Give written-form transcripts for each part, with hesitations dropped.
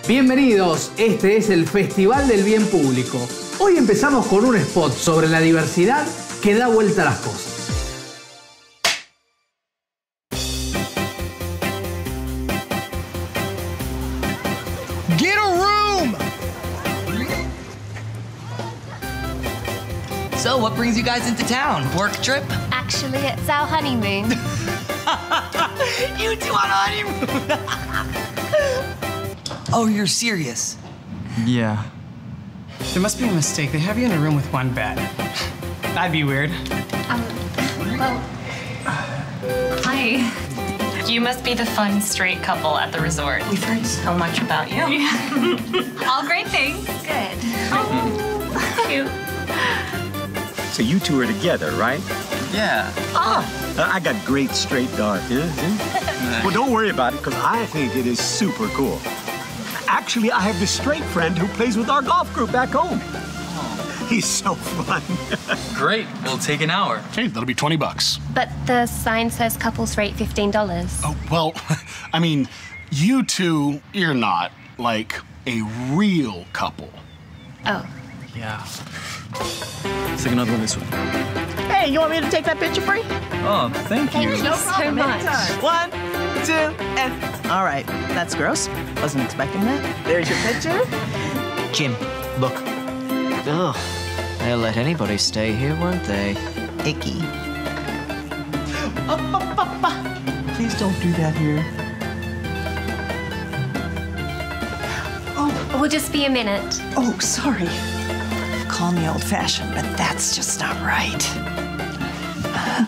Bienvenidos, este es el Festival del Bien Público. Hoy empezamos con un spot sobre la diversidad que da vuelta a las cosas. Get a room! So, what brings you guys into town? Work trip? Actually, it's our honeymoon. You two on honeymoon? Oh, you're serious? Yeah. There must be a mistake. They have you in a room with one bed. That'd be weird. Well, hi. You must be the fun straight couple at the resort. We've heard so much about you. All great things. Good. Oh, cute. So you two are together, right? Yeah. I got great straight dark. Yeah? Well, don't worry about it, because I think it is super cool. Actually, I have this straight friend who plays with our golf group back home. He's so fun. Great. We'll take an hour. Okay, that'll be $20. But the sign says couples rate $15. Oh, well, I mean, you two, you're not, like, a real couple. Oh. Yeah. Let's take another one this way. Hey, you want me to take that picture for you? Oh, thank you. Thank you so much. One, two, and... All right, that's gross. Wasn't expecting that. There's your picture. Jim, look. Ugh. They'll let anybody stay here, won't they? Icky. Please don't do that here. Oh, we'll just be a minute. Oh, sorry. Call me old-fashioned, but that's just not right. Bye.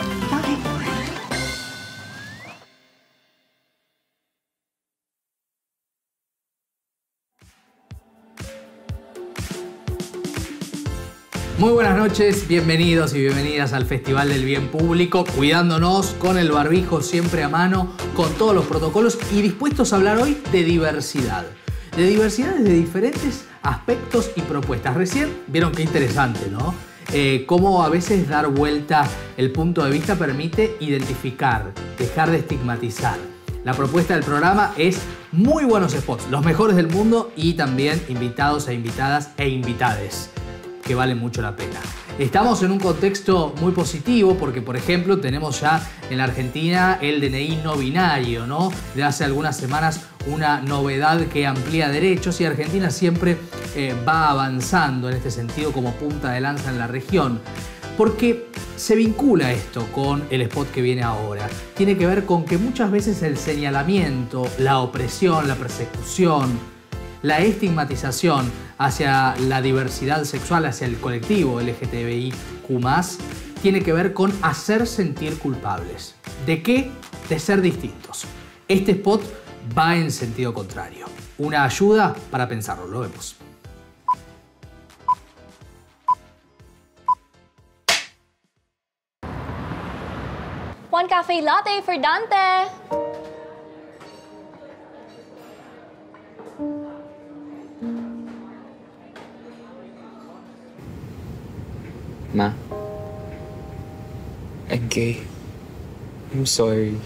Muy buenas noches, bienvenidos y bienvenidas al Festival del Bien Público, cuidándonos con el barbijo siempre a mano, con todos los protocolos y dispuestos a hablar hoy de diversidad. De diversidad desde diferentes aspectos y propuestas. Recién vieron qué interesante, ¿no? Cómo a veces dar vuelta el punto de vista permite identificar, dejar de estigmatizar. La propuesta del programa es muy buenos spots, los mejores del mundo y también invitados e invitadas e invitades, que vale mucho la pena. Estamos en un contexto muy positivo porque, por ejemplo, tenemos ya en la Argentina el DNI no binario, ¿no? De hace algunas semanas una novedad que amplía derechos y Argentina siempre va avanzando en este sentido como punta de lanza en la región. Porque se vincula esto con el spot que viene ahora. Tiene que ver con que muchas veces el señalamiento, la opresión, la persecución, la estigmatización hacia la diversidad sexual, hacia el colectivo LGTBIQ+, tiene que ver con hacer sentir culpables. ¿De qué? De ser distintos. Este spot va en sentido contrario. Una ayuda para pensarlo, lo vemos. One cafe latte for Dante. Ma, I'm gay. I'm sorry.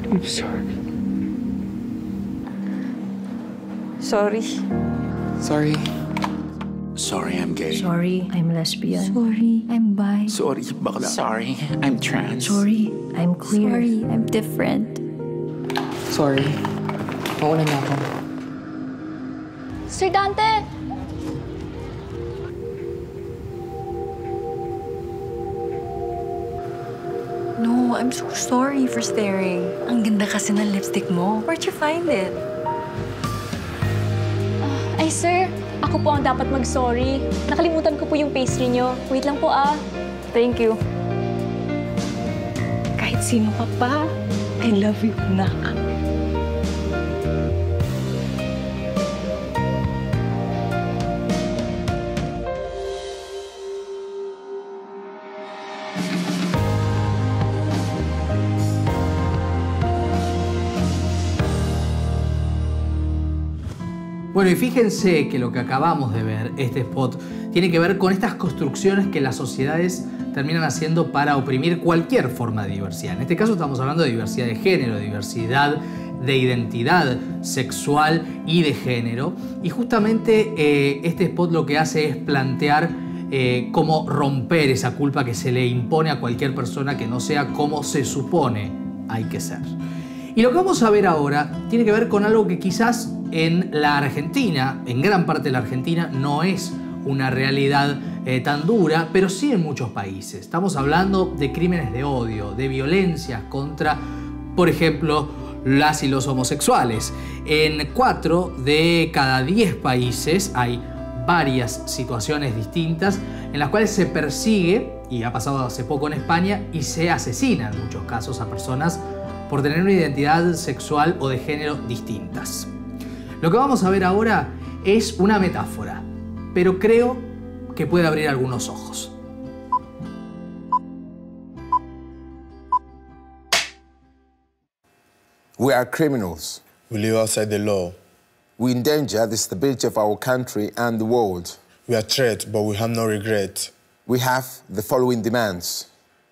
I'm sorry. Sorry. Sorry. Sorry, I'm gay. Sorry, I'm lesbian. Sorry, I'm bi. Sorry, bakla. Sorry, I'm trans. Sorry, I'm queer. Sorry, I'm different. Sorry. Mauna na ako. Sir Dante! No, I'm so sorry for staring. Ang ganda kasi ng lipstick mo. Where'd you find it? Ay, sir. Ako po ang dapat mag-sorry. Nakalimutan ko po yung pastry nyo. Wait lang po, ah. Thank you. Kahit sino ka pa, I love you, nak. Bueno, y fíjense que lo que acabamos de ver, este spot, tiene que ver con estas construcciones que las sociedades terminan haciendo para oprimir cualquier forma de diversidad. En este caso estamos hablando de diversidad de género, de diversidad de identidad sexual y de género. Y justamente este spot lo que hace es plantear cómo romper esa culpa que se le impone a cualquier persona que no sea como se supone hay que ser. Y lo que vamos a ver ahora tiene que ver con algo que quizás en la Argentina, en gran parte de la Argentina, no es una realidad tan dura, pero sí en muchos países. Estamos hablando de crímenes de odio, de violencias contra, por ejemplo, las y los homosexuales. En 4 de cada 10 países hay varias situaciones distintas en las cuales se persigue, y ha pasado hace poco en España, y se asesina en muchos casos a personas por tener una identidad sexual o de género distintas. Lo que vamos a ver ahora es una metáfora, pero creo que puede abrir algunos ojos. We are criminals. We live outside the law. We endanger the stability of our country and the world. We are threat, but we have no regret. We have the following demands.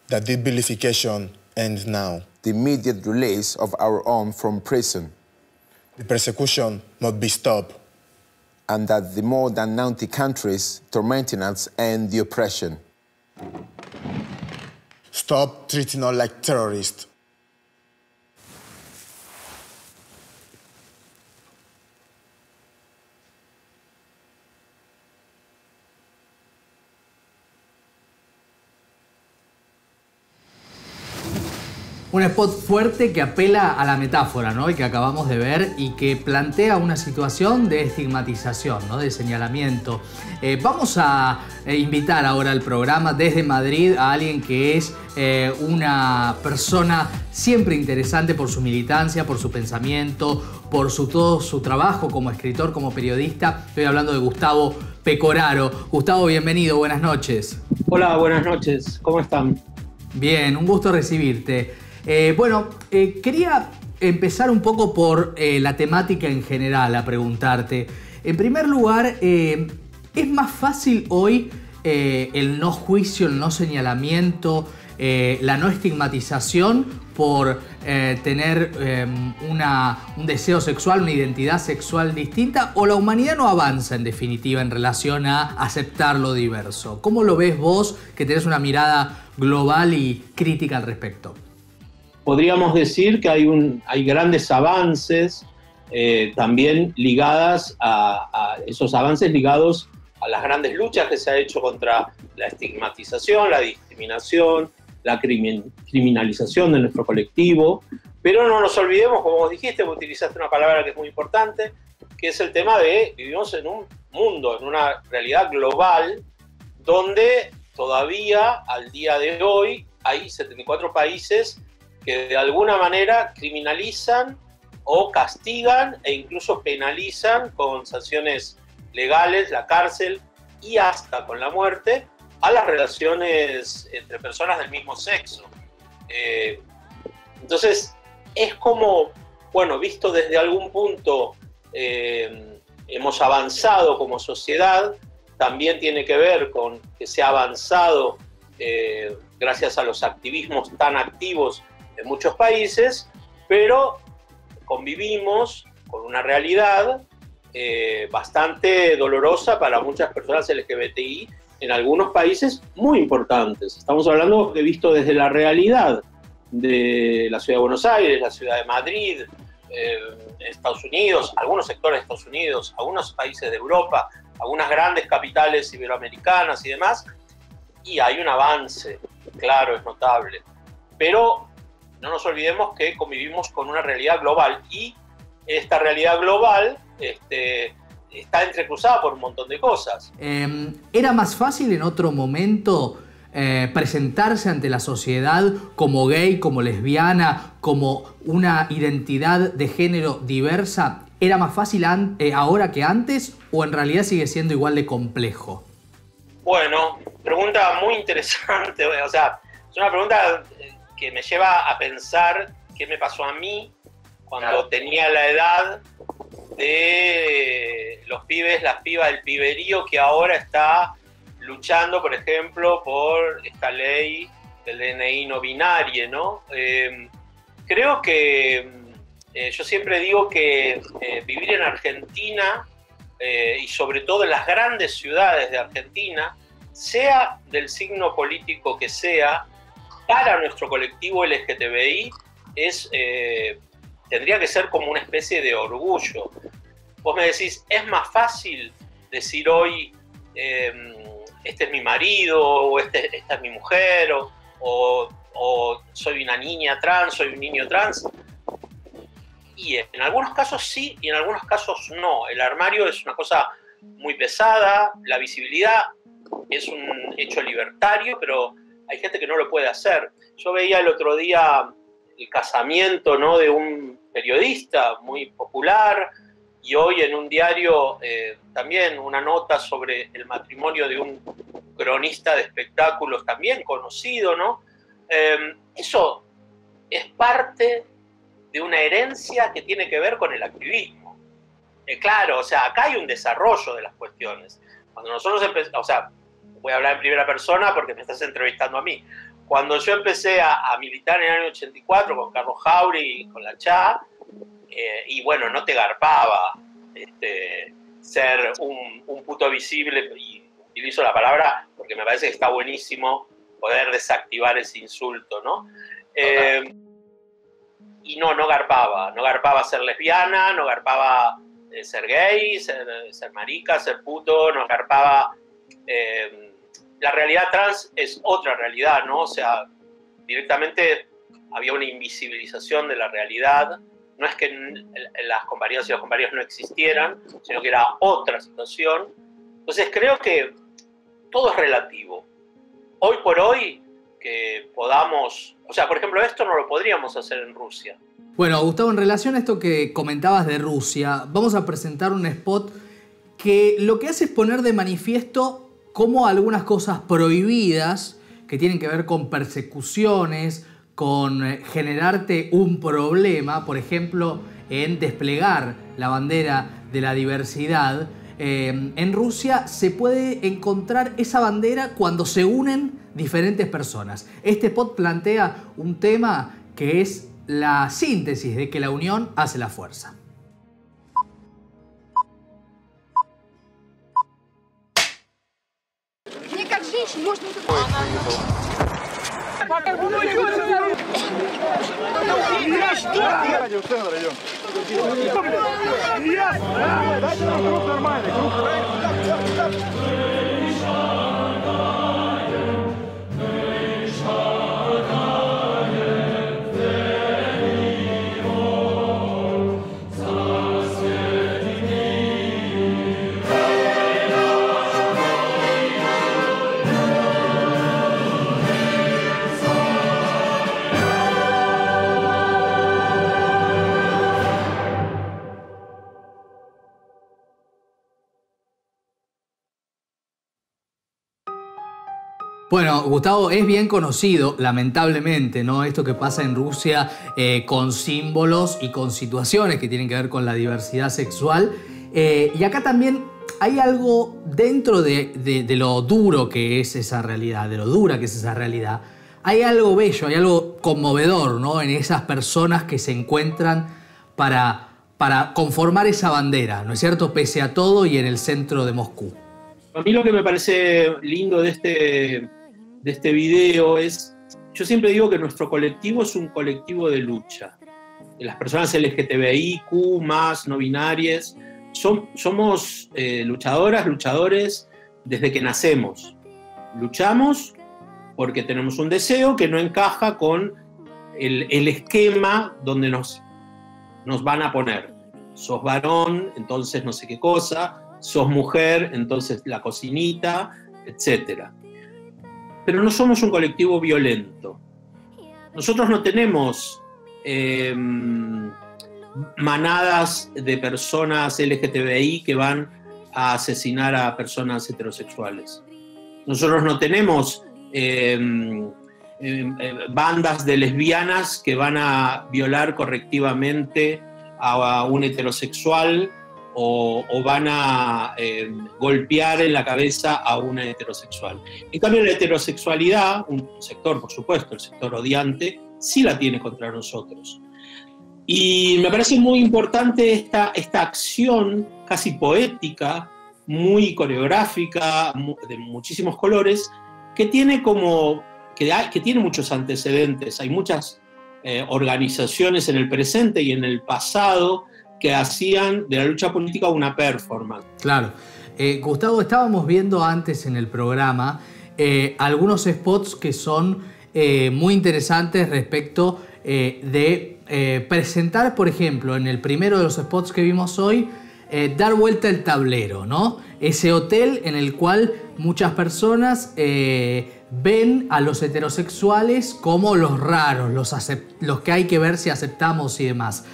That this vilification ends now. The immediate release of our own from prison. The persecution must be stopped. And that the more than 90 countries tormenting us end the oppression. Stop treating us like terrorists. Un spot fuerte que apela a la metáfora, ¿no? Y que acabamos de ver y que plantea una situación de estigmatización, ¿no? De señalamiento. Vamos a invitar ahora al programa desde Madrid a alguien que es una persona siempre interesante por su militancia, por su pensamiento, por todo su trabajo como escritor, como periodista. Estoy hablando de Gustavo Pecoraro. Gustavo, bienvenido, buenas noches. Hola, buenas noches, ¿cómo están? Bien, un gusto recibirte. Quería empezar un poco por la temática en general, a preguntarte. En primer lugar, ¿es más fácil hoy el no juicio, el no señalamiento, la no estigmatización por tener un deseo sexual, una identidad sexual distinta? ¿O la humanidad no avanza en definitiva en relación a aceptar lo diverso? ¿Cómo lo ves vos, que tenés una mirada global y crítica al respecto? Podríamos decir que hay grandes avances también ligadas a esos avances ligados a las grandes luchas que se ha hecho contra la estigmatización, la discriminación, la criminalización de nuestro colectivo. Pero no nos olvidemos, como vos dijiste, utilizaste una palabra que es muy importante, que es el tema de vivimos en un mundo, en una realidad global, donde todavía al día de hoy hay 74 países que de alguna manera criminalizan o castigan e incluso penalizan con sanciones legales, la cárcel y hasta con la muerte a las relaciones entre personas del mismo sexo. Entonces es como, bueno, visto desde algún punto hemos avanzado como sociedad, también tiene que ver con que se ha avanzado gracias a los activismos tan activos en muchos países, pero convivimos con una realidad bastante dolorosa para muchas personas LGBTI en algunos países muy importantes. Estamos hablando de visto desde la realidad de la ciudad de Buenos Aires, la ciudad de Madrid, Estados Unidos, algunos sectores de Estados Unidos, algunos países de Europa, algunas grandes capitales iberoamericanas y demás, y hay un avance, claro, es notable. Pero no nos olvidemos que convivimos con una realidad global y esta realidad global está entrecruzada por un montón de cosas. ¿Era más fácil en otro momento presentarse ante la sociedad como gay, como lesbiana, como una identidad de género diversa? ¿Era más fácil ahora que antes o en realidad sigue siendo igual de complejo? Bueno, pregunta muy interesante. O sea, es una pregunta que me lleva a pensar qué me pasó a mí cuando tenía la edad de pibes, las pibas del piberío que ahora está luchando, por ejemplo, por esta ley del DNI no binario, ¿no? Creo que yo siempre digo que vivir en Argentina y sobre todo en las grandes ciudades de Argentina, sea del signo político que sea, para nuestro colectivo LGTBI tendría que ser como una especie de orgullo. Vos me decís, es más fácil decir hoy este es mi marido, o esta es mi mujer, o soy una niña trans, soy un niño trans. Y en algunos casos sí, y en algunos casos no. El armario es una cosa muy pesada, la visibilidad es un hecho libertario, pero hay gente que no lo puede hacer. Yo veía el otro día el casamiento, ¿no?, de un periodista muy popular, y hoy en un diario también una nota sobre el matrimonio de un cronista de espectáculos también conocido, ¿no? Eso es parte de una herencia que tiene que ver con el activismo. Claro, o sea, acá hay un desarrollo de las cuestiones. Cuando nosotros empezamos, o sea, voy a hablar en primera persona porque me estás entrevistando a mí. Cuando yo empecé a militar en el año 84 con Carlos Jauri y con la CHA, y bueno, no te garpaba ser un puto visible, y utilizo la palabra porque me parece que está buenísimo poder desactivar ese insulto, ¿no? Y no garpaba ser lesbiana, no garpaba ser gay, ser marica, ser puto, no garpaba... la realidad trans es otra realidad, ¿no? O sea, directamente había una invisibilización de la realidad. No es que las compañeras y los compañeros no existieran, sino que era otra situación. Entonces creo que todo es relativo. Hoy por hoy, que podamos... O sea, por ejemplo, esto no lo podríamos hacer en Rusia. Bueno, Gustavo, en relación a esto que comentabas de Rusia, vamos a presentar un spot que lo que hace es poner de manifiesto cómo algunas cosas prohibidas que tienen que ver con persecuciones, con generarte un problema, por ejemplo, en desplegar la bandera de la diversidad, en Rusia se puede encontrar esa bandera cuando se unen diferentes personas. Este spot plantea un tema que es la síntesis de que la unión hace la fuerza. Bueno, Gustavo, es bien conocido, lamentablemente, ¿no?, esto que pasa en Rusia con símbolos y con situaciones que tienen que ver con la diversidad sexual. Y acá también hay algo dentro de lo duro que es esa realidad, de lo dura que es esa realidad. Hay algo bello, hay algo conmovedor, ¿no?, en esas personas que se encuentran para conformar esa bandera, ¿no es cierto?, pese a todo y en el centro de Moscú. A mí lo que me parece lindo de este video es, yo siempre digo que nuestro colectivo es un colectivo de lucha. Las personas LGTBIQ+, no binarias, somos luchadoras, luchadores desde que nacemos. Luchamos porque tenemos un deseo que no encaja con el esquema donde nos van a poner. Sos varón, entonces no sé qué cosa, sos mujer, entonces la cocinita, etc. Pero no somos un colectivo violento. Nosotros no tenemos manadas de personas LGTBI que van a asesinar a personas heterosexuales. Nosotros no tenemos bandas de lesbianas que van a violar correctivamente a un heterosexual o van a golpear en la cabeza a una heterosexual. En cambio, la heterosexualidad, un sector, por supuesto, el sector odiante, sí la tiene contra nosotros. Y me parece muy importante esta acción casi poética, muy coreográfica, de muchísimos colores, que tiene muchos antecedentes. Hay muchas organizaciones en el presente y en el pasado que hacían de la lucha política una performance. Claro. Gustavo, estábamos viendo antes en el programa algunos spots que son muy interesantes respecto de presentar, por ejemplo, en el primero de los spots que vimos hoy, dar vuelta el tablero, ¿no? Ese hotel en el cual muchas personas ven a los heterosexuales como los raros, los que hay que ver si aceptamos y demás.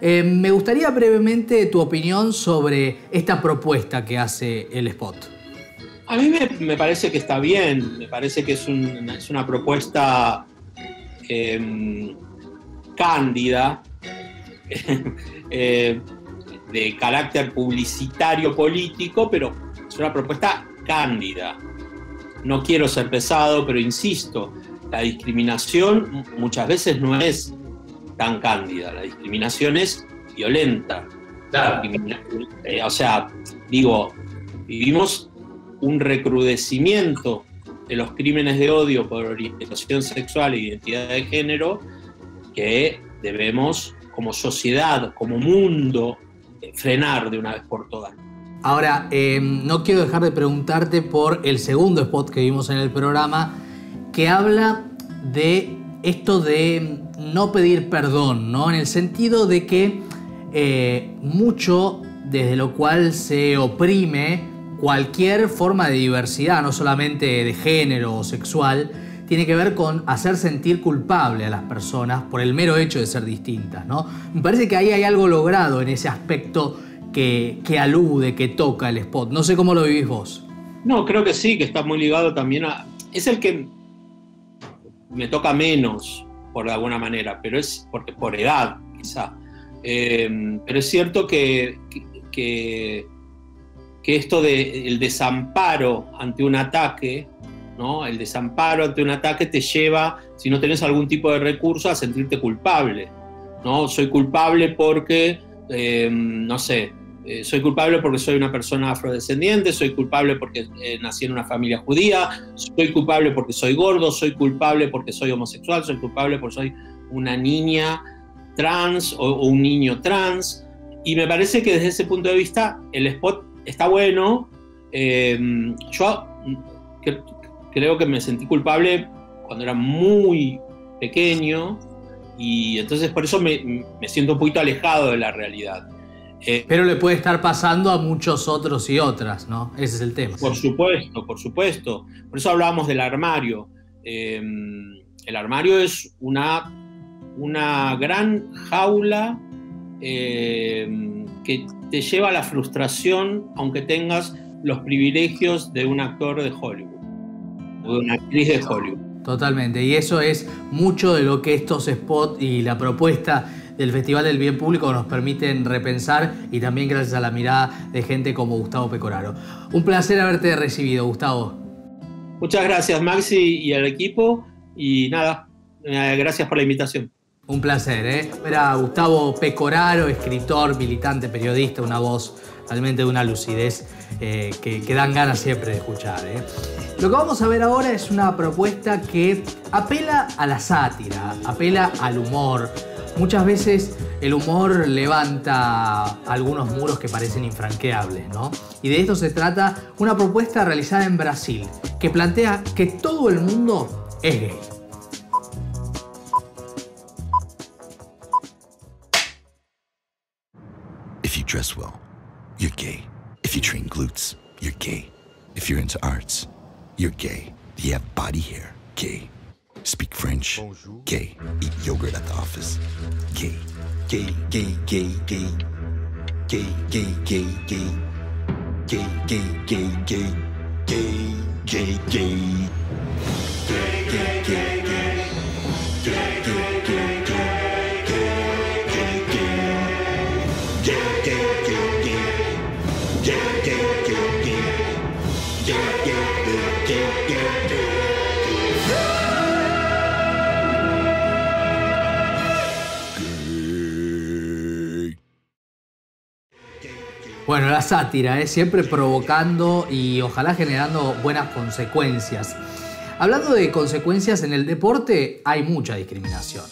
Me gustaría brevemente tu opinión sobre esta propuesta que hace el spot. A mí me parece que está bien, me parece que es una propuesta cándida, de carácter publicitario político, pero es una propuesta cándida. No quiero ser pesado, pero insisto, la discriminación muchas veces no es tan cándida, la discriminación es violenta. Claro. O sea, digo, vivimos un recrudecimiento de los crímenes de odio por orientación sexual e identidad de género que debemos, como sociedad, como mundo, frenar de una vez por todas. Ahora, no quiero dejar de preguntarte por el segundo spot que vimos en el programa, que habla de esto de no pedir perdón, ¿no? En el sentido de que mucho desde lo cual se oprime cualquier forma de diversidad, no solamente de género o sexual, tiene que ver con hacer sentir culpable a las personas por el mero hecho de ser distintas, ¿no? Me parece que ahí hay algo logrado en ese aspecto que alude, que toca el spot. No sé cómo lo vivís vos. No, creo que sí, que está muy ligado también a... Es el que me toca menos, por alguna manera, pero es porque por edad, quizá. Pero es cierto que esto del desamparo ante un ataque, ¿no? El desamparo ante un ataque te lleva, si no tenés algún tipo de recurso, a sentirte culpable, ¿no? Soy culpable porque, no sé, soy culpable porque soy una persona afrodescendiente, soy culpable porque nací en una familia judía, soy culpable porque soy gordo, soy culpable porque soy homosexual, soy culpable porque soy una niña trans o un niño trans. Y me parece que desde ese punto de vista el spot está bueno. Yo creo que me sentí culpable cuando era muy pequeño y entonces por eso me siento un poquito alejado de la realidad. Pero le puede estar pasando a muchos otros y otras, ¿no? Ese es el tema. Por supuesto, por supuesto. Por eso hablábamos del armario. El armario es una gran jaula que te lleva a la frustración, aunque tengas los privilegios de un actor de Hollywood o de una actriz de Hollywood. Totalmente, y eso es mucho de lo que estos spots y la propuesta del Festival del Bien Público nos permiten repensar, y también gracias a la mirada de gente como Gustavo Pecoraro. Un placer haberte recibido, Gustavo. Muchas gracias, Maxi, y al equipo, y nada, gracias por la invitación. Un placer, ¿eh? Era Gustavo Pecoraro, escritor, militante, periodista, una voz realmente de una lucidez que dan ganas siempre de escuchar, ¿eh? Lo que vamos a ver ahora es una propuesta que apela a la sátira, apela al humor. Muchas veces el humor levanta algunos muros que parecen infranqueables, ¿no? Y de esto se trata una propuesta realizada en Brasil, que plantea que todo el mundo es gay. If you dress well, you're gay. If you train glutes, you're gay. If you're into arts, you're gay. If you have body hair, gay. Speak French, gay. Eat yogurt at the office, gay. Gay, gay, gay, gay. Gay, gay, gay, gay. Gay, gay, gay, gay. Gay, gay, gay. Gay, gay, gay, gay. Gay, gay, gay, gay. Gay, gay, gay. Gay, gay, gay, gay. Bueno, la sátira, siempre provocando y ojalá generando buenas consecuencias. Hablando de consecuencias en el deporte, hay mucha discriminación.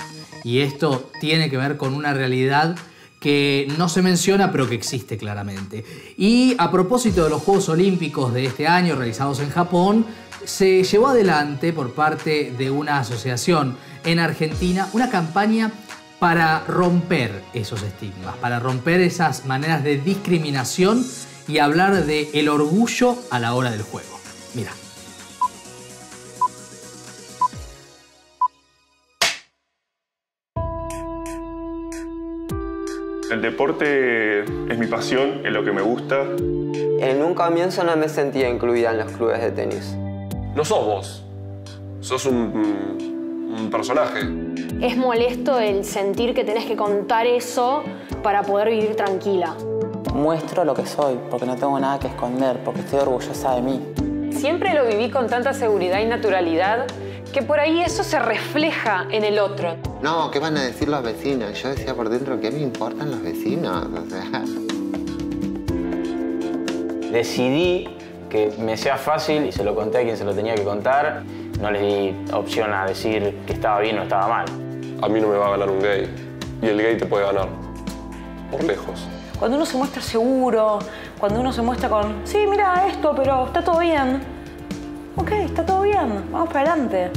Y esto tiene que ver con una realidad que no se menciona, pero que existe claramente. Y a propósito de los Juegos Olímpicos de este año, realizados en Japón, se llevó adelante por parte de una asociación en Argentina una campaña para romper esos estigmas, para romper esas maneras de discriminación y hablar de el orgullo a la hora del juego. Mira. El deporte es mi pasión, es lo que me gusta. En un comienzo no me sentía incluida en los clubes de tenis. No sos vos, sos un personaje. Es molesto el sentir que tenés que contar eso para poder vivir tranquila. Muestro lo que soy, porque no tengo nada que esconder, porque estoy orgullosa de mí. Siempre lo viví con tanta seguridad y naturalidad que por ahí eso se refleja en el otro. No, ¿qué van a decir los vecinos? Yo decía por dentro, ¿qué me importan los vecinos? O sea... Decidí que me sea fácil y se lo conté a quien se lo tenía que contar. No les di opción a decir que estaba bien o estaba mal. A mí no me va a ganar un gay. Y el gay te puede ganar. Por lejos. Cuando uno se muestra seguro, cuando uno se muestra con, sí, mira esto, pero está todo bien. Ok, está todo bien, vamos para adelante.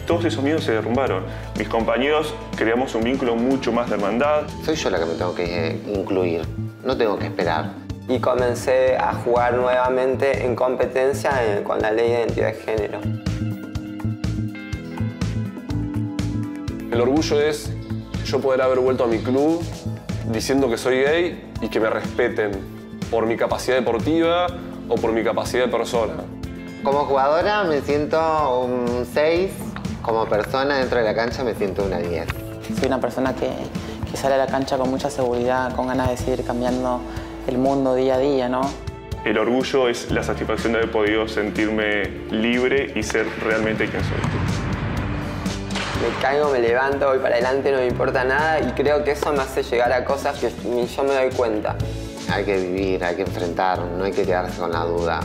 Todos esos miedos se derrumbaron. Mis compañeros creamos un vínculo mucho más de hermandad. Soy yo la que me tengo que incluir, no tengo que esperar. Y comencé a jugar nuevamente en competencia con la ley de identidad de género. El orgullo es yo poder haber vuelto a mi club diciendo que soy gay y que me respeten por mi capacidad deportiva o por mi capacidad de persona. Como jugadora me siento un 6, como persona dentro de la cancha me siento una 10. Soy una persona que sale a la cancha con mucha seguridad, con ganas de seguir cambiando el mundo día a día, ¿no? El orgullo es la satisfacción de haber podido sentirme libre y ser realmente quien soy. Me caigo, me levanto, voy para adelante, no me importa nada y creo que eso me hace llegar a cosas que ni yo me doy cuenta. Hay que vivir, hay que enfrentar, no hay que quedarse con la duda.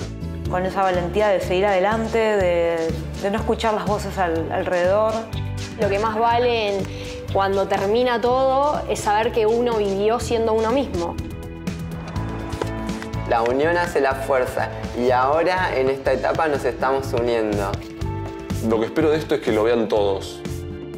Con esa valentía de seguir adelante, de no escuchar las voces alrededor. Lo que más vale cuando termina todo es saber que uno vivió siendo uno mismo. La unión hace la fuerza y ahora en esta etapa nos estamos uniendo. Lo que espero de esto es que lo vean todos.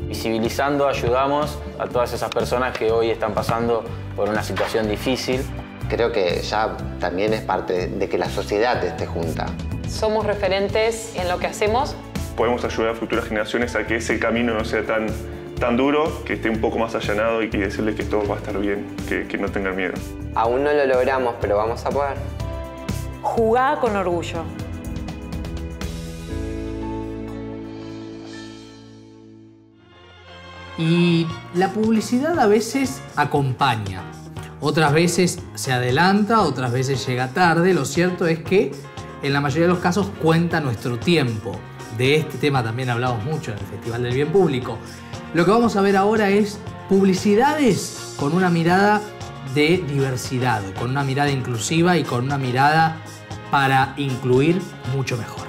Visibilizando ayudamos a todas esas personas que hoy están pasando por una situación difícil. Creo que ya también es parte de que la sociedad esté junta. Somos referentes en lo que hacemos. Podemos ayudar a futuras generaciones a que ese camino no sea tan duro, que esté un poco más allanado y decirles que todo va a estar bien, que no tengan miedo. Aún no lo logramos, pero vamos a poder. Jugá con orgullo. Y la publicidad a veces acompaña, otras veces se adelanta, otras veces llega tarde. Lo cierto es que en la mayoría de los casos cuenta nuestro tiempo. De este tema también hablamos mucho en el Festival del Bien Público. Lo que vamos a ver ahora es publicidades con una mirada de diversidad, con una mirada inclusiva y con una mirada para incluir mucho mejor.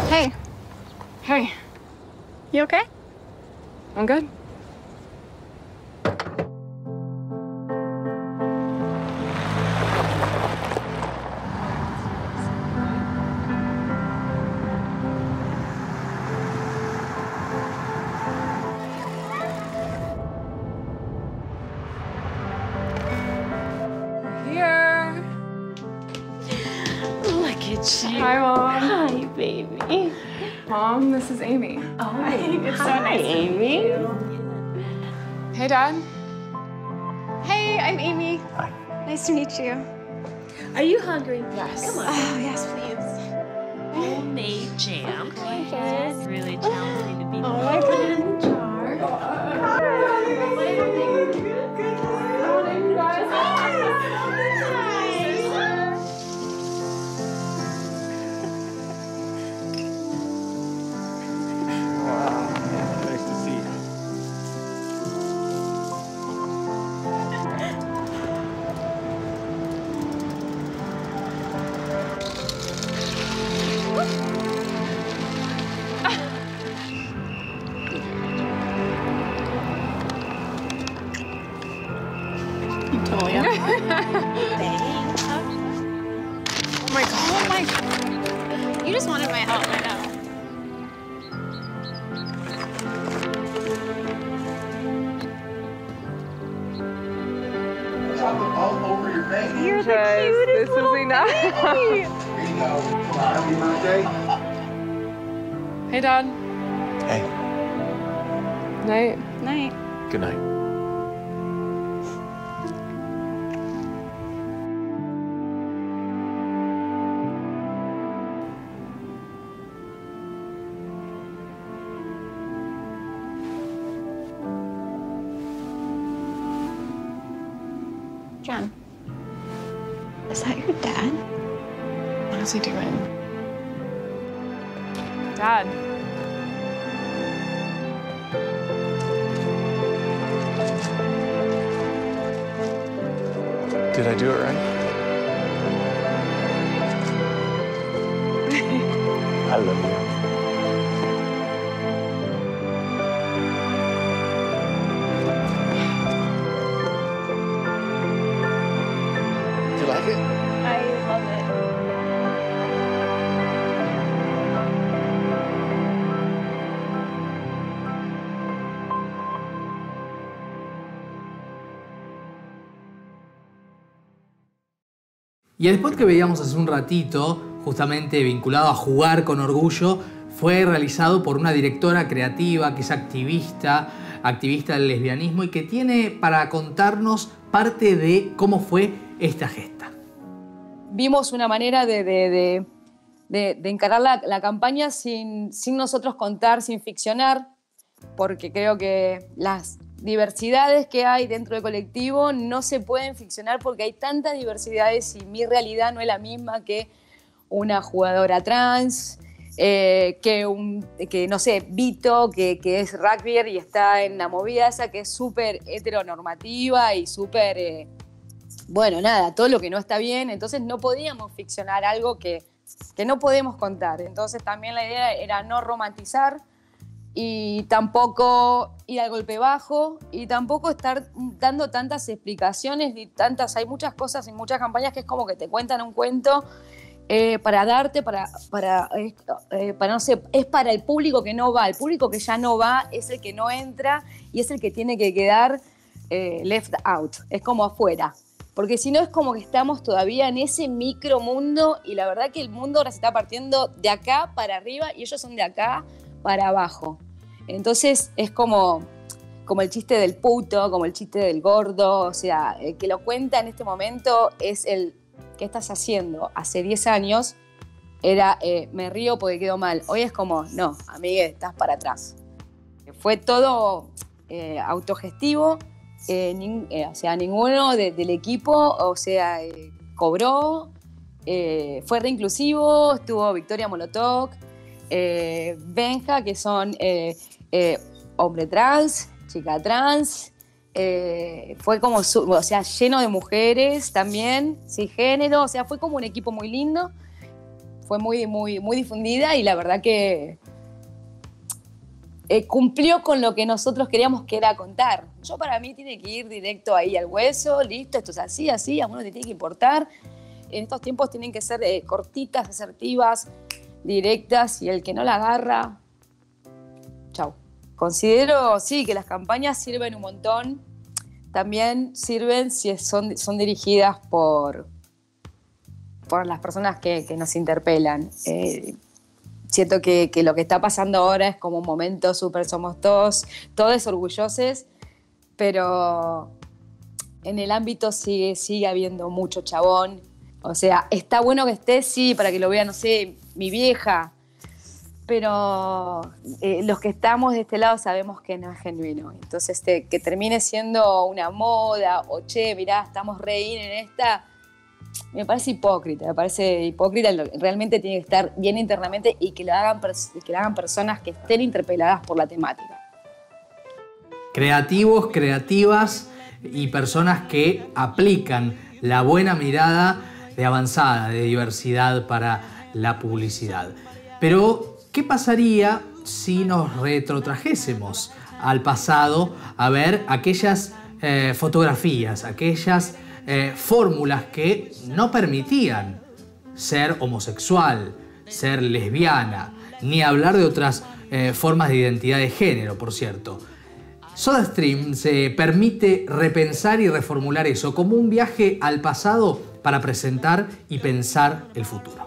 Hey. Hey. You okay? I'm good. Here. Look at you. Hi, Mom. Hi, baby. Mom, this is Amy. Oh, It's so hi, nice to meet Amy. you. Hey, Dad. Hey, I'm Amy. Hi. Nice to meet you. Are you hungry? Yes. Come on. Oh, yes, please. Homemade jam. Yes. Really challenging to be. Oh my goodness. Totally. Oh my god. Oh my god. You just wanted my help, I know. All over your face. You're the cutest little baby. Here you go. Happy birthday. Hey, Dad. Hey. Night. Night. Good night. John, is that your dad? What is he doing? Dad. Did I do it right? I love you. Do you like it? I love it. Y el spot que veíamos hace un ratito, justamente vinculado a jugar con orgullo, fue realizado por una directora creativa que es activista del lesbianismo y que tiene para contarnos parte de cómo fue esta gesta. Vimos una manera de encarar la campaña sin nosotros contar, sin ficcionar, porque creo que las diversidades que hay dentro del colectivo no se pueden ficcionar porque hay tantas diversidades y mi realidad no es la misma que una jugadora trans, que no sé, Vito, que es rugbyer y está en la movida esa que es súper heteronormativa y súper, bueno, nada, todo lo que no está bien. Entonces no podíamos ficcionar algo que no podemos contar. Entonces también la idea era no romantizar y tampoco ir al golpe bajo y tampoco estar dando tantas explicaciones ni tantas. Hay muchas cosas en muchas campañas que es como que te cuentan un cuento para darte, no sé, es para el público que no va. El público que ya no va es el que no entra y es el que tiene que quedar left out, es como afuera. Porque si no es como que estamos todavía en ese micromundo y la verdad que el mundo ahora se está partiendo de acá para arriba y ellos son de acá para abajo. Entonces es como el chiste del puto, como el chiste del gordo, o sea, el que lo cuenta en este momento es el ¿qué estás haciendo? Hace 10 años era me río porque quedó mal. Hoy es como, no, amigue, estás para atrás. Fue todo autogestivo, o sea, ninguno del equipo, o sea, cobró, fue reinclusivo, estuvo Victoria Molotov, Benja, que son hombre trans, chica trans, fue como, o sea, lleno de mujeres también, cisgénero, o sea, fue como un equipo muy lindo, fue muy, muy, muy difundida y la verdad que cumplió con lo que nosotros queríamos que era contar. Yo para mí tiene que ir directo ahí al hueso, listo, esto es así, así, a uno te tiene que importar. En estos tiempos tienen que ser cortitas, asertivas, directas y el que no la agarra, chau. Considero, sí, que las campañas sirven un montón. También sirven si son dirigidas por las personas que nos interpelan. Siento que lo que está pasando ahora es como un momento súper, somos todos orgullosos, pero en el ámbito sigue habiendo mucho chabón. O sea, está bueno que esté, sí, para que lo vea, no sé, mi vieja, pero los que estamos de este lado sabemos que no es genuino. Entonces, que termine siendo una moda o, che, mirá, estamos re in en esta, me parece hipócrita. Realmente tiene que estar bien internamente y que lo hagan personas que estén interpeladas por la temática. Creativos, creativas y personas que aplican la buena mirada de avanzada, de diversidad para la publicidad. Pero, ¿qué pasaría si nos retrotrajésemos al pasado a ver aquellas fotografías, aquellas fórmulas que no permitían ser homosexual, ser lesbiana, ni hablar de otras formas de identidad de género, por cierto. SodaStream se permite repensar y reformular eso como un viaje al pasado para presentar y pensar el futuro.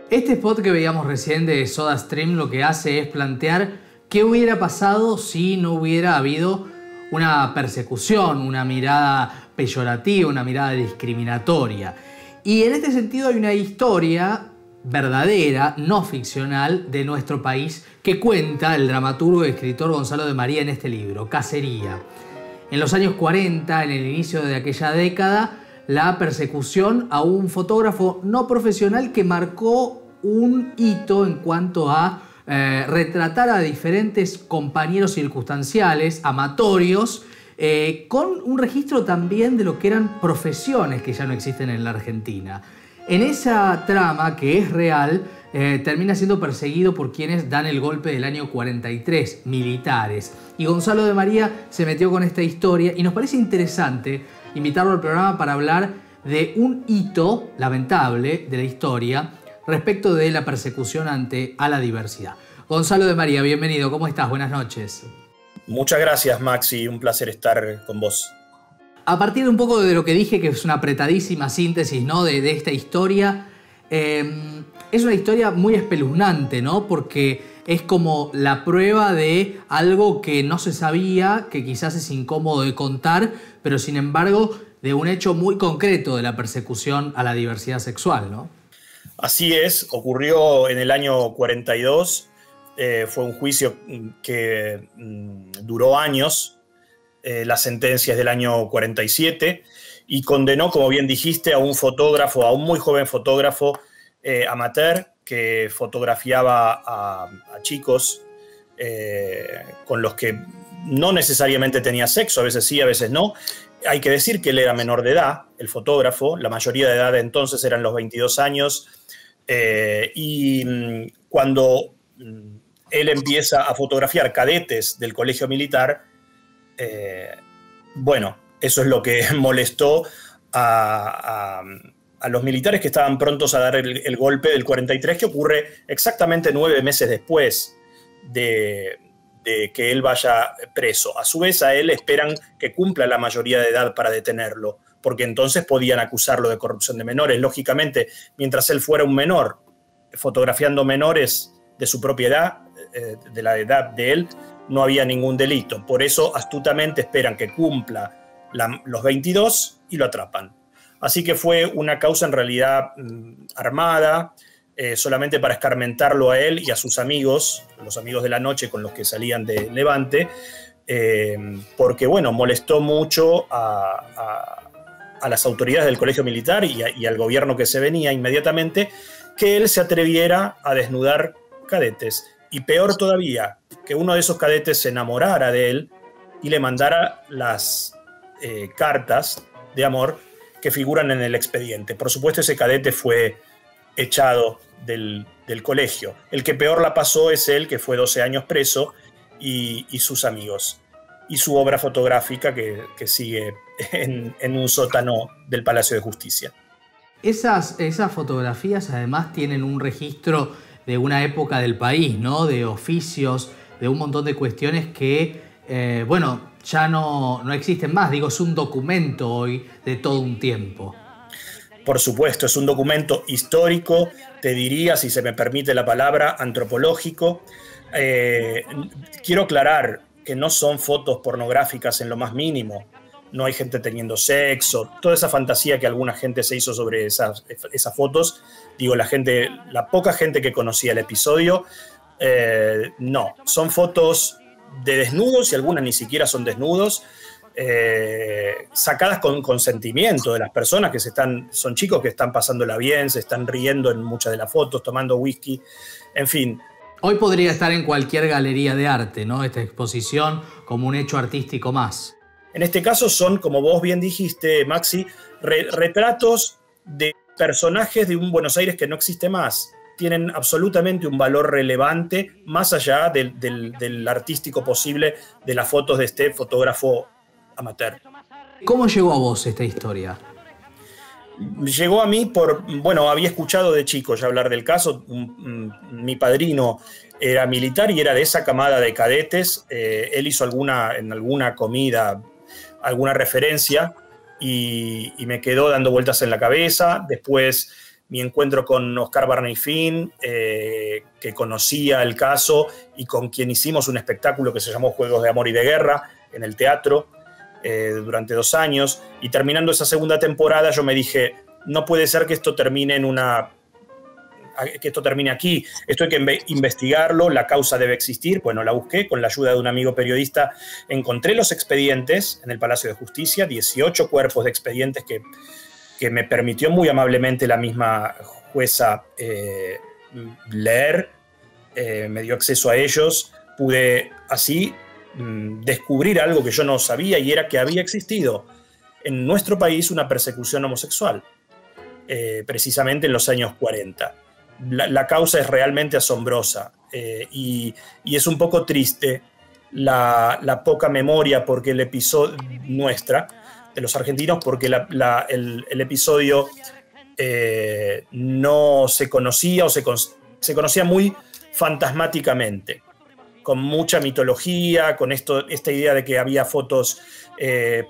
Este spot que veíamos recién de SodaStream lo que hace es plantear qué hubiera pasado si no hubiera habido una persecución, una mirada peyorativa, una mirada discriminatoria. Y en este sentido hay una historia verdadera, no ficcional, de nuestro país que cuenta el dramaturgo y escritor Gonzalo de María en este libro, Cacería. En los años 40, en el inicio de aquella década, la persecución a un fotógrafo no profesional que marcó un hito en cuanto a retratar a diferentes compañeros circunstanciales, amatorios, con un registro también de lo que eran profesiones que ya no existen en la Argentina. En esa trama, que es real, termina siendo perseguido por quienes dan el golpe del año 43, militares. Y Gonzalo de María se metió con esta historia y nos parece interesante invitarlo al programa para hablar de un hito lamentable de la historia respecto de la persecución a la diversidad. Gonzalo de María, bienvenido. ¿Cómo estás? Buenas noches. Muchas gracias, Maxi. Un placer estar con vos. A partir de un poco de lo que dije, que es una apretadísima síntesis, ¿no?, de esta historia, es una historia muy espeluznante, ¿no? Porque es como la prueba de algo que no se sabía, que quizás es incómodo de contar, pero sin embargo de un hecho muy concreto de la persecución a la diversidad sexual, ¿no? Así es, ocurrió en el año 42, fue un juicio que duró años, la sentencia es del año 47, y condenó, como bien dijiste, a un fotógrafo, a un muy joven fotógrafo amateur, que fotografiaba a chicos con los que no necesariamente tenía sexo, a veces sí, a veces no. Hay que decir que él era menor de edad, el fotógrafo, la mayoría de edad de entonces eran los 22 años, y cuando él empieza a fotografiar cadetes del colegio militar, bueno, eso es lo que molestó a los militares que estaban prontos a dar el golpe del 43, que ocurre exactamente 9 meses después de que él vaya preso. A su vez, a él esperan que cumpla la mayoría de edad para detenerlo, porque entonces podían acusarlo de corrupción de menores. Lógicamente, mientras él fuera un menor, fotografiando menores de su propia edad, de la edad de él, no había ningún delito. Por eso, astutamente esperan que cumpla los 22 y lo atrapan. Así que fue una causa en realidad armada, solamente para escarmentarlo a él y a sus amigos, los amigos de la noche con los que salían de Levante, porque, bueno, molestó mucho a las autoridades del colegio militar y al gobierno que se venía inmediatamente, que él se atreviera a desnudar cadetes. Y peor todavía, que uno de esos cadetes se enamorara de él y le mandara las cartas de amor que figuran en el expediente. Por supuesto, ese cadete fue echado del colegio. El que peor la pasó es él, que fue 12 años preso, y sus amigos. Y su obra fotográfica que sigue en un sótano del Palacio de Justicia. Esas fotografías además tienen un registro de una época del país, ¿no? De oficios, de un montón de cuestiones que, bueno, ya no existen más. Digo, es un documento hoy de todo un tiempo. Por supuesto, es un documento histórico, te diría, si se me permite la palabra, antropológico. Quiero aclarar que no son fotos pornográficas en lo más mínimo. No hay gente teniendo sexo, toda esa fantasía que alguna gente se hizo sobre esas fotos. Digo, la poca gente que conocía el episodio, no. Son fotos de desnudos y algunas ni siquiera son desnudos, sacadas con consentimiento de las personas que son chicos que están pasándola bien, se están riendo en muchas de las fotos, tomando whisky, en fin. Hoy podría estar en cualquier galería de arte, ¿no? Esta exposición como un hecho artístico más. En este caso son, como vos bien dijiste, Maxi, retratos de personajes de un Buenos Aires que no existe más. Tienen absolutamente un valor relevante, más allá del artístico posible de las fotos de este fotógrafo amateur. ¿Cómo llegó a vos esta historia? Llegó a mí bueno, había escuchado de chico ya hablar del caso. Mi padrino era militar y era de esa camada de cadetes. Él hizo en alguna comida alguna referencia y me quedó dando vueltas en la cabeza. Después mi encuentro con Oscar Barney Finn, que conocía el caso y con quien hicimos un espectáculo que se llamó Juegos de Amor y de Guerra en el teatro durante 2 años. Y terminando esa segunda temporada yo me dije, no puede ser que esto termine aquí, esto hay que investigarlo, la causa debe existir. Bueno, la busqué, con la ayuda de un amigo periodista encontré los expedientes en el Palacio de Justicia, 18 cuerpos de expedientes que me permitió muy amablemente la misma jueza leer, me dio acceso a ellos, pude así descubrir algo que yo no sabía, y era que había existido en nuestro país una persecución homosexual, precisamente en los años 40. La causa es realmente asombrosa y es un poco triste la poca memoria porque el episodio nuestra, de los argentinos, porque el episodio no se conocía o se conocía muy fantasmáticamente, con mucha mitología, con esta idea de que había fotos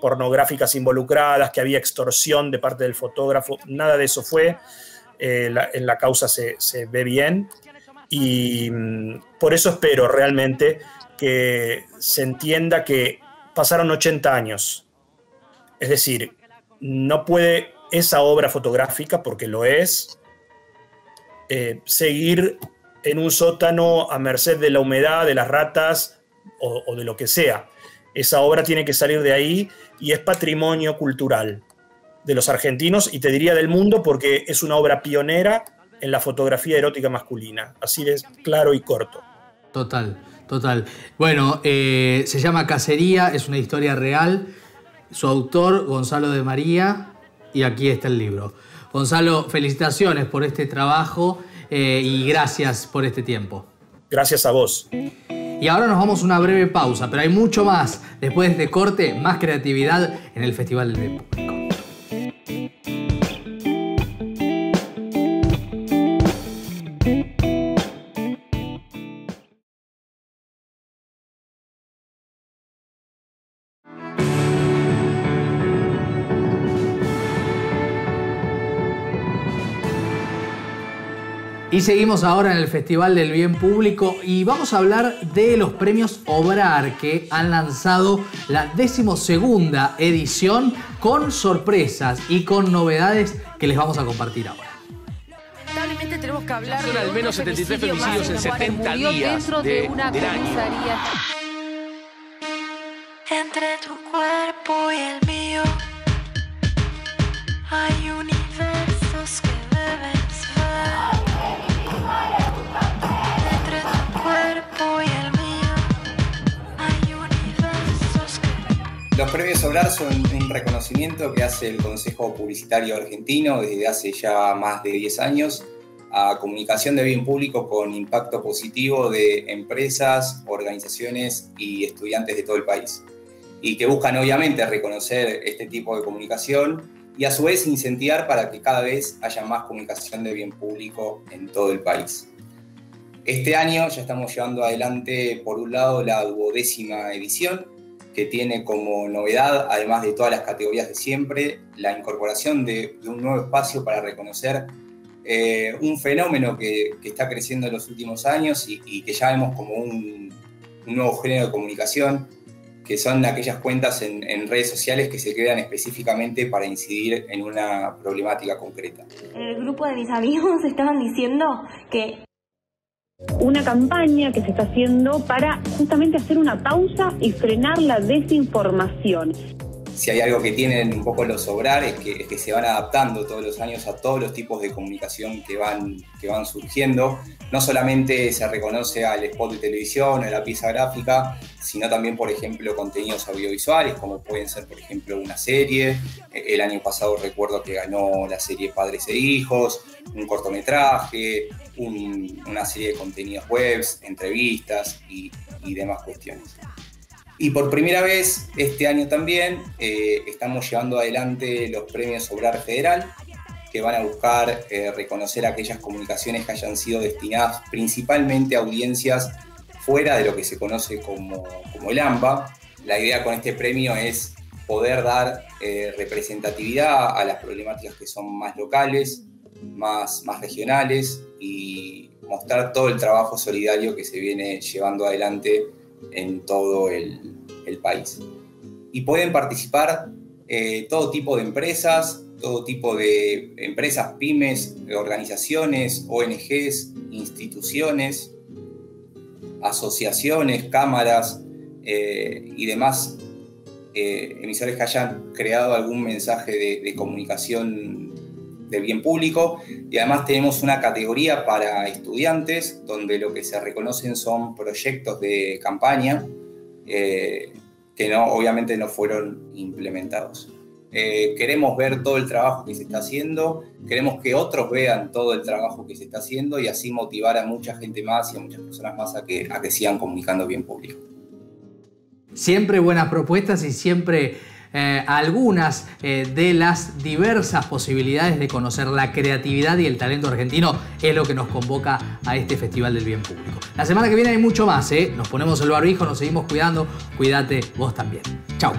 pornográficas involucradas, que había extorsión de parte del fotógrafo. Nada de eso fue. En la causa se ve bien y por eso espero realmente que se entienda que pasaron 80 años. Es decir, no puede esa obra fotográfica, porque lo es, seguir en un sótano a merced de la humedad, de las ratas o de lo que sea. Esa obra tiene que salir de ahí y es patrimonio cultural de los argentinos y te diría del mundo, porque es una obra pionera en la fotografía erótica masculina. Así de claro y corto. Total, total. Bueno, se llama Cacería, es una historia real. Su autor, Gonzalo de María, y aquí está el libro. Gonzalo, felicitaciones por este trabajo y gracias por este tiempo. Gracias a vos. Y ahora nos vamos a una breve pausa, pero hay mucho más. Después de este corte, más creatividad en el Festival del Bien Público. Y seguimos ahora en el Festival del Bien Público y vamos a hablar de los premios Obrar, que han lanzado la 12ª edición con sorpresas y con novedades que les vamos a compartir ahora. Lamentablemente tenemos que hablar Son al menos 73 femicidios en 70 días dentro de una del año. comisaría. Entre tu cuerpo y el mío hay universos que debes ver. Entre tu cuerpo y el mío hay universos que... Los premios Obrar son un reconocimiento que hace el Consejo Publicitario Argentino desde hace ya más de 10 años a comunicación de bien público con impacto positivo de empresas, organizaciones y estudiantes de todo el país, y que buscan obviamente reconocer este tipo de comunicación y a su vez incentivar para que cada vez haya más comunicación de bien público en todo el país. Este año ya estamos llevando adelante, por un lado, la 12ª edición, que tiene como novedad, además de todas las categorías de siempre, la incorporación de un nuevo espacio para reconocer un fenómeno que está creciendo en los últimos años y que ya vemos como un nuevo género de comunicación, que son aquellas cuentas en redes sociales que se crean específicamente para incidir en una problemática concreta. El grupo de mis amigos estaban diciendo que una campaña que se está haciendo para justamente hacer una pausa y frenar la desinformación. Si hay algo que tienen un poco los Obrar es que se van adaptando todos los años a todos los tipos de comunicación que van surgiendo. No solamente se reconoce al spot de televisión o a la pieza gráfica, sino también, por ejemplo, contenidos audiovisuales, como pueden ser, por ejemplo, una serie. El año pasado recuerdo que ganó la serie Padres e Hijos, un cortometraje, una serie de contenidos webs, entrevistas y demás cuestiones. Y por primera vez este año también estamos llevando adelante los premios Obrar Federal, que van a buscar reconocer aquellas comunicaciones que hayan sido destinadas principalmente a audiencias fuera de lo que se conoce como el AMPA. La idea con este premio es poder dar representatividad a las problemáticas que son más locales, más regionales, y mostrar todo el trabajo solidario que se viene llevando adelante en todo el país. Y pueden participar todo tipo de empresas, pymes, organizaciones, ONGs, instituciones, asociaciones, cámaras y demás emisores que hayan creado algún mensaje de comunicación de bien público. Y además tenemos una categoría para estudiantes donde lo que se reconocen son proyectos de campaña que obviamente no fueron implementados. Queremos ver todo el trabajo que se está haciendo, queremos que otros vean todo el trabajo que se está haciendo y así motivar a mucha gente más y a muchas personas más a que sigan comunicando bien público. Siempre buenas propuestas y siempre algunas de las diversas posibilidades de conocer la creatividad y el talento argentino es lo que nos convoca a este Festival del Bien Público. La semana que viene hay mucho más, Nos ponemos el barbijo, nos seguimos cuidando. Cuídate vos también. Chau.